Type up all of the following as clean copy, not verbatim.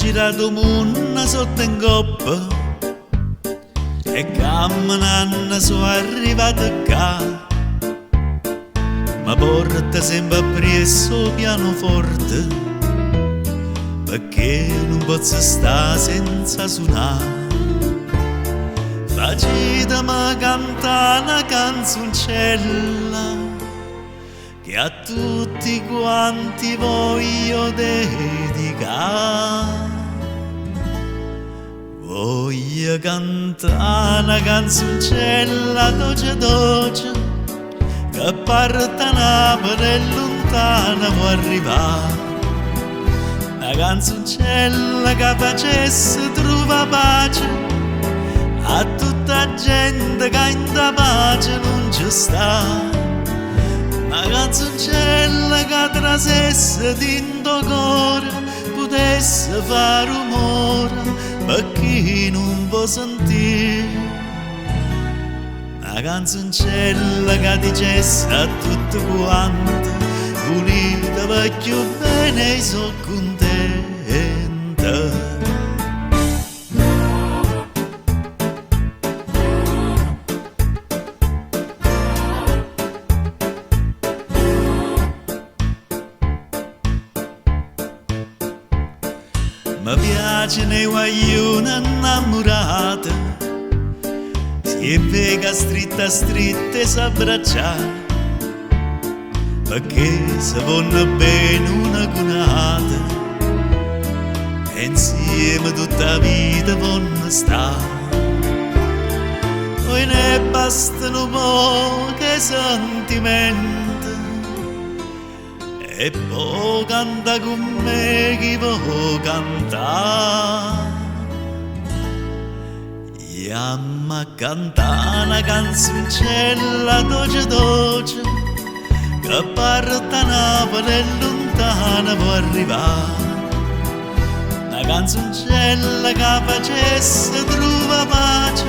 girato mondo sotto in coppa e camminando sono arrivato qua. Ma porta sempre appresso pianoforte, perché non posso stare senza suonare. Facetemi cantare una canzoncella che a tutti quanti voglio dedicare. Voglio cantare una canzoncella dolce dolce che parte a Napoli e lontana può arrivare. Una canzoncella che facesse trovare pace a tutta gente che in da pace non ci sta. Una canzoncella che trasesse dentro cuore potesse fare rumore per chi non può sentire. Una canzoncella che dicesse a tutti quanti pulita vecchio bene e sono contenta. Mi piace nei guaglioni innamorati, si vega stretta stretta e s'abbracciare, perché se vanno bene una conata e insieme tutta la vita vanno stare. Poi ne bastano pochi sentimenti e poi canta con me chi può cantare. Chiama a cantare una canzoncella dolce dolce che parte a Napoli e lontana può arrivare. Una canzoncella che facesse trovare pace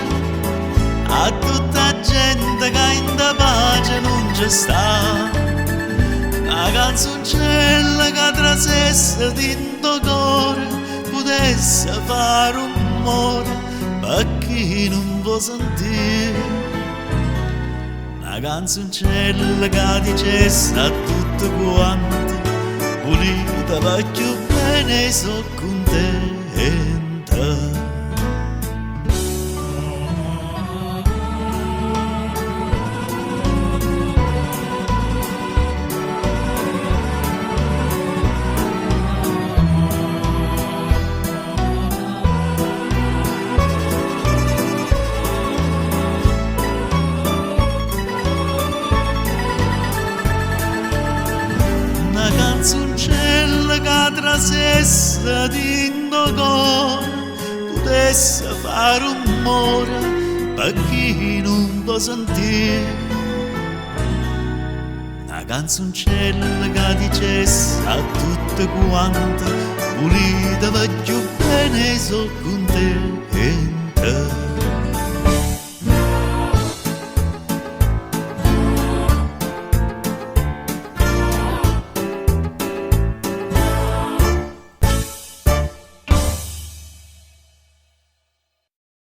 a tutta gente che in da pace non ci sta. Una canzoncella che trasesse dentro cuore potesse fare rumore per chi non può sentire. Una canzoncella che dicesse a tutti quanti pulita vecchio bene e sono contenta. Canzoncella che trasesse dentro cuore potesse fare rumore per chi non può sentire. Una canzoncella che dicesse a tutte quante pulita vecchio bene e sono contenta.